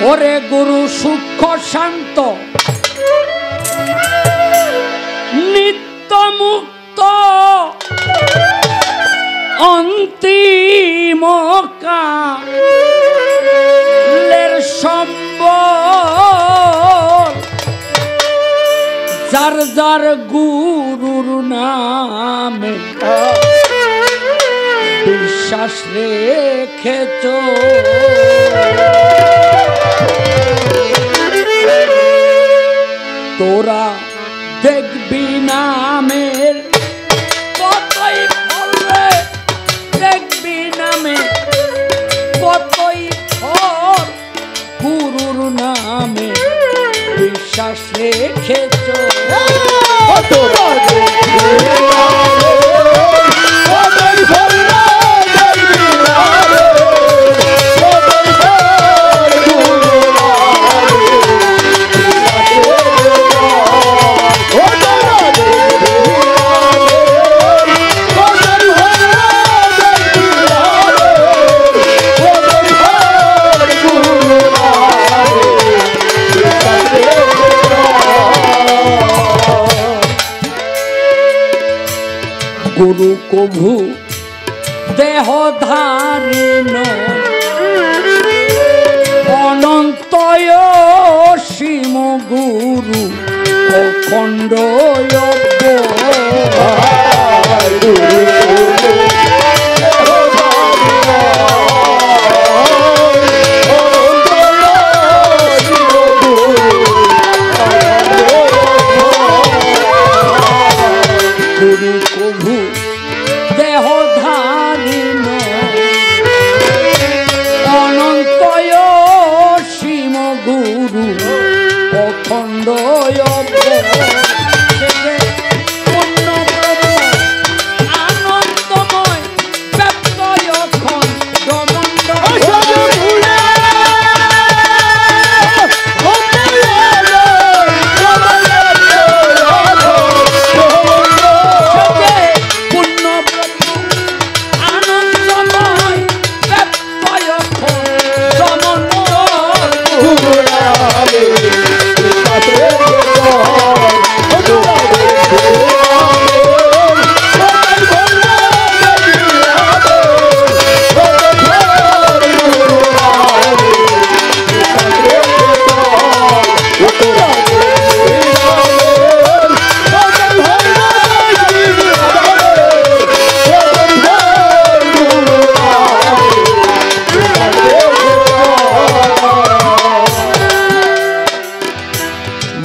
ওরে গুরু সূক্ষ্ম শান্ত নিত্য মুক্ত অন্তিম কালের সম্বল যার যার গুরুর নামে বিশ্বাস রেখেছ তোরা দেখবি নামের কতই ফল রে, দেখবি নামে কতই ফল গুরুর নামে বিশ্বাস রেখেছ তোরা গুরু কভু দেহধারী নয় অনন্তয় সীম গুরু অখণ্ড গুরু কভু দেহধারী অনন্তয় সীম গুরু অখণ্ড আনন্দময় ব্যত্যয়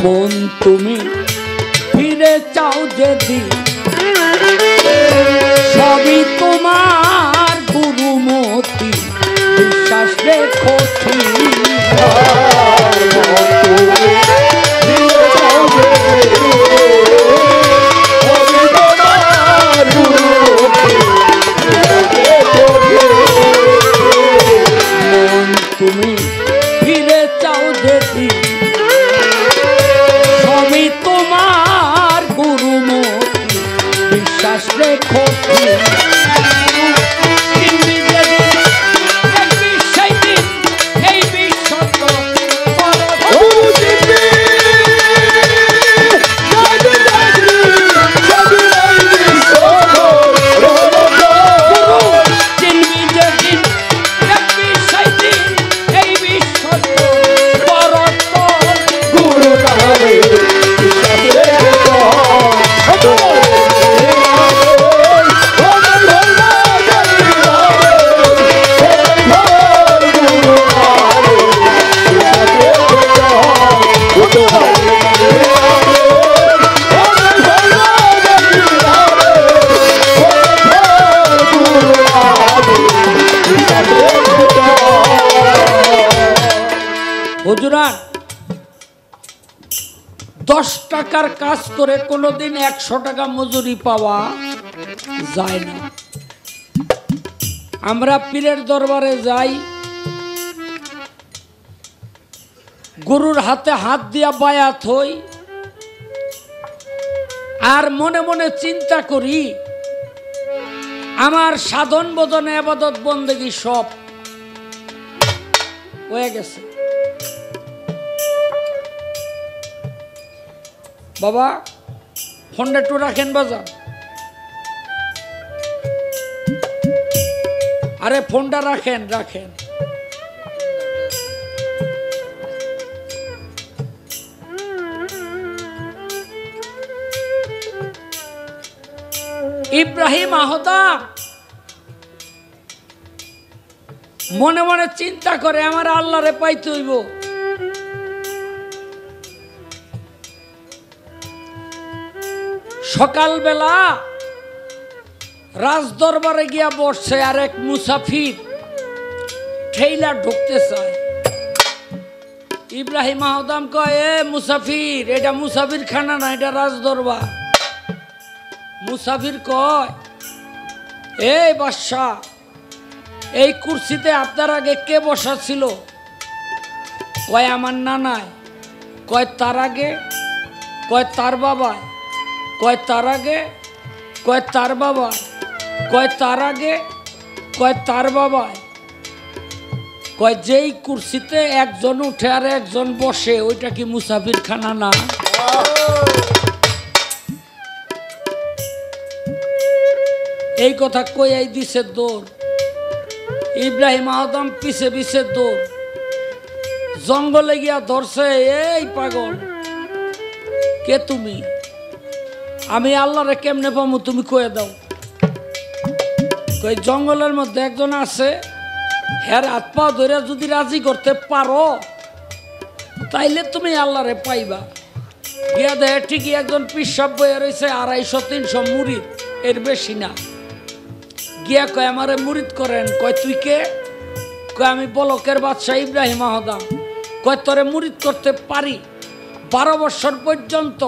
মন তুমি ফিরে চাও যদি সবই তোমার গুরুমতি বিশ্বাস রেখো মন তুমি ফিরে চাও যদি তোমার গুরুমতি বিশ্বাস রেখো এই বিশ্ব হুজুরান 10 টাকার কাজ করে কোনোদিন 100 টাকা মজুরি পাওয়া যায় না। আমরা পীরের দরবারে যাই, গুরুর হাতে হাত দিয়া বায়াত হই, আর মনে মনে চিন্তা করি আমার সাধন বোধন ইবাদত বন্দেগী সব হয়ে গেছে। বাবা ফোনটা একটু রাখেন বাজার। আরে ফোনটা রাখেন রাখেন। ইব্রাহিম আহতাব মনে মনে চিন্তা করে আমার আল্লাহরে পাইতে হইব। সকালবেলা রাজদরবারে গিয়া বসছে, আর এক মুসাফির ঠেইলা ঢুকতে চায়। ইব্রাহিম আহতাম কয়, এ মুসাফির, এটা মুসাফির খানা না, এটা রাজদরবার। মুসাফির কয়, এই বাদশা, এই কুরসিতে আপনার আগে কে বসা ছিল? কয় আমার নানায়। কয় তার আগে? কয় তার বাবায়। কয় তার আগে? কয় তার বাবায়। কয় তার আগে? কয় তার বাবায়। কয় যেই কুরসিতে একজন উঠে আর একজন বসে, ওইটা কি মুসাফির খানা না? এই কথা কইয়াই দিছে দৌড়। ইব্রাহিম আদম পিছে পিছে দৌড়। জঙ্গলে গিয়া ধরছে, এই পাগল, কে তুমি? আমি আল্লাহরে কেমনে পামু, তুমি কয়ে দাও। কই জঙ্গলের মধ্যে একজন আছে, হের হাত পা ধরে যদি রাজি করতে পারো তাইলে তুমি আল্লাহরে পাইবা। গিয়া দেয় ঠিকই একজন পিসাব বয়ে রয়েছে, 250-300 মুরিদ, এর বেশি না। গিয়া কয় আমারে মুরিদ করেন। কয় তুই কে? কয় আমি বলকের বাদশাহ ইব্রাহিম আহতাম। কয় তোরে মুরিদ করতে পারি। 12 বছর পর্যন্ত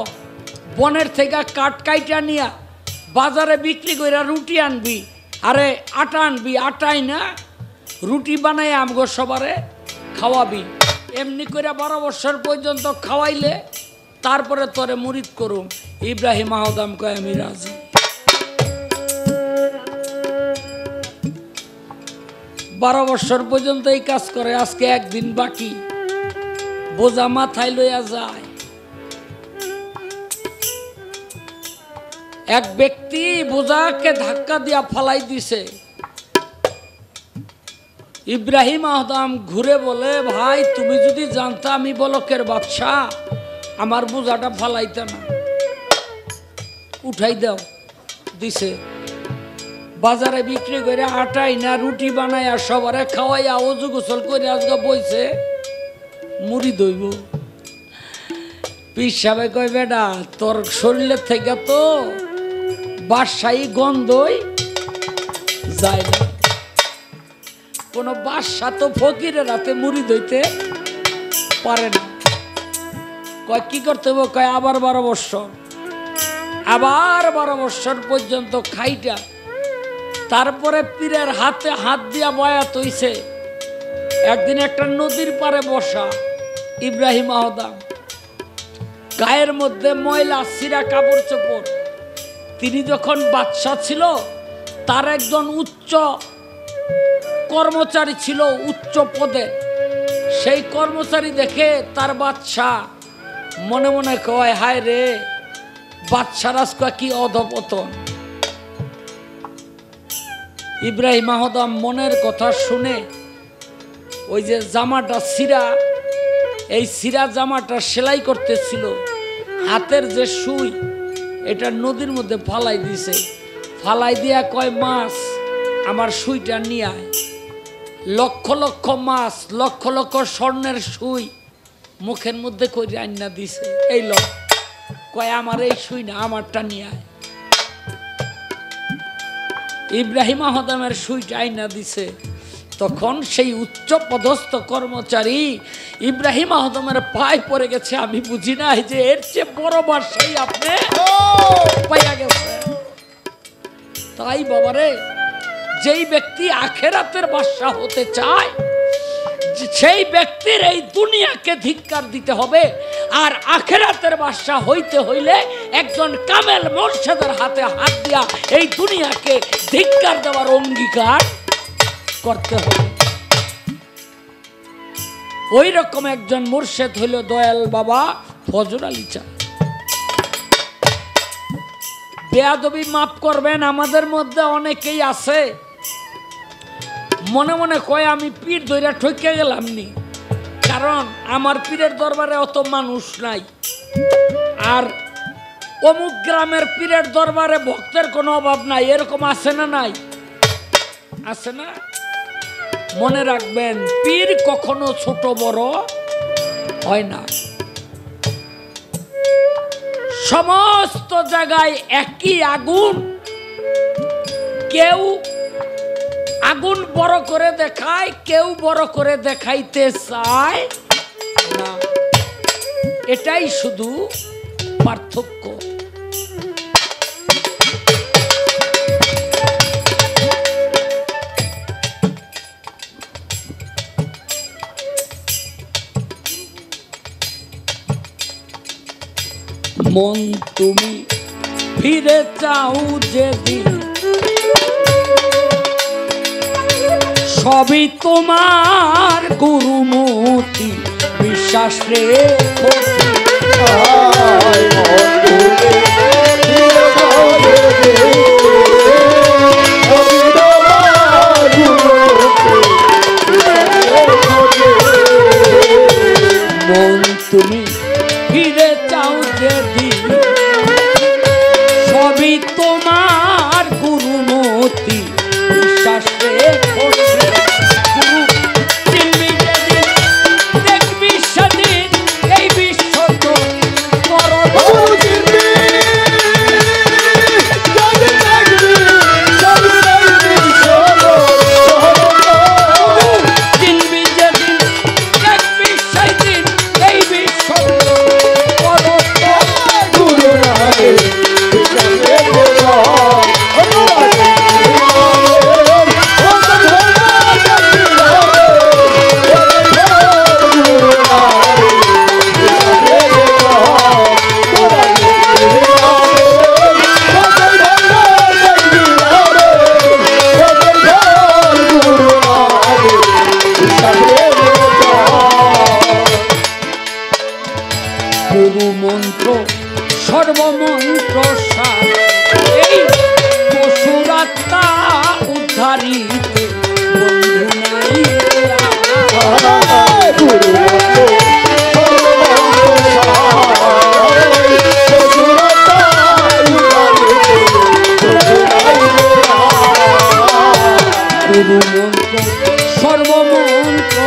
বনের থেকে কাঠ কাইটা নিয়া বাজারে বিক্রি করে রুটি আনবি, আরে আটা আনবি, আটাই না রুটি বানাই আমগো সবারে খাওয়াবি। এমনি করে 12 বছর পর্যন্ত খাওয়াইলে তারপরে তোরে মুরিদ করুম। ইব্রাহিম আহতাম কয় আমি রাজি। 12 বছর পর্যন্ত এই কাজ করে। আজকে একদিন বাকি, বোঝা মাথায় লইয়া যায়। এক ব্যক্তি বোঝাকে ধাক্কা দিয়া ফালাই দিছে। ইব্রাহিম আহতাম ঘুরে বলে, ভাই তুমি যদি জানতা আমি বলকের বাদশাহ, আমার বোঝাটা ফালাইতে না, উঠাই দাও। দিছে। বাজারে বিক্রি করে আটাই না রুটি বানাইয়া সবারে খাওয়াইয়া অজু গোসল করে আজকে বইছে মুড়ি দইব। পীর সাহেব কয়, বেটা তোর শরীরের থেকে তো বাদশাহী গন্ধই যায় না। কোনো বাদশা তো ফকিরের হাতে মুড়ি দইতে পারে না। কয় কি করতে হবে? কয় আবার 12 বৎসর, আবার 12 বৎসর পর্যন্ত খাইটা তারপরে পীরের হাতে হাত দিয়া বয়াত হইছে। একদিন একটা নদীর পারে বসা ইব্রাহিম আহতাম, গায়ের মধ্যে ময়লা ছিঁড়া কাপড় চোপড়। তিনি যখন বাদশা ছিল, তার একজন উচ্চ কর্মচারী ছিল, উচ্চ পদে। সেই কর্মচারী দেখে তার বাদশা মনে মনে কয়, হায় রে, বাদশা রাজকা কি অধপতন। ইব্রাহিম আহতাম মনের কথা শুনে ওই যে জামাটা ছিঁড়া, এই ছিঁড়া জামাটা সেলাই করতেছিল, হাতের যে সুই, এটা নদীর মধ্যে ফালাই দিছে। ফালাই দিয়া কয়, মাছ আমার সুইটা নিয়ে আয়। লক্ষ লক্ষ মাছ, লক্ষ লক্ষ স্বর্ণের সুই মুখের মধ্যে কই রান্না দিছে। এই লোক কয়, আমার এই সুই না, আমারটা নিয়ে আয়। ইব্রাহিম আহতামের সুইটা আইনা দিছে। তখন সেই উচ্চ পদস্থ কর্মচারী ইব্রাহিম আহতামের পায়ে পড়ে গেছে, আমি বুঝি নাই যে এর চেয়ে বড় বাদশাহী আপনি পাইয়া গেছে। তাই বাবারে, যেই ব্যক্তি আখেরাতের বাদশা হতে চায়, সেই ব্যক্তির এই দুনিয়াকে ধিক্কার দিতে হবে। আর আখেরাতের বাদশা হইতে হইলে একজন কামেল মুর্শিদের হাতে হাত দিয়া এই দুনিয়াকে ধিক্কার দেওয়ার অঙ্গীকার করতে হবে। ওই রকম একজন মুর্শিদ হইল দয়াল বাবা ফজর আলী চা। বেয়াদবি মাফ করবেন, আমাদের মধ্যে অনেকেই আছে মনে মনে কয় আমি পীর ধইরা ঠকে গেলাম নি, কারণ আমার পীরের দরবারে অত মানুষ নাই, আর অমুক গ্রামের পীরের দরবারে ভক্তের কোনো অভাব নাই, এরকম আছে না নাই? আছে না? মনে রাখবেন, পীর কখনো ছোট বড় হয় না, সমস্ত জায়গায় একই আগুন। কেউ আগুন বড় করে দেখায়, কেউ বড় করে দেখাইতে চায় না, এটাই শুধু পার্থক্য। মন তুমি ফিরে চাও যেদিন, সবই তোমার গুরুমতি, বিশ্বাস রেখো। মন তুমি ফিরে চাও যেদিন, সবই তোমার গুরুমতি, বিশ্বাস রেখো। গুরু চিনবি যেদিন, দেখবি সেদিন এই বিশ্ব তো করো। চিনবি যেদিন, দেখবি সেদিন এই বিশ্ব করো। গুরু মন্ত্র সর্বমন্ত্র সার, এই পশুরাত্মা উদ্ধারিতে বন্ধু নাই। গুরু মন্ত্র সর্বমন্ত্র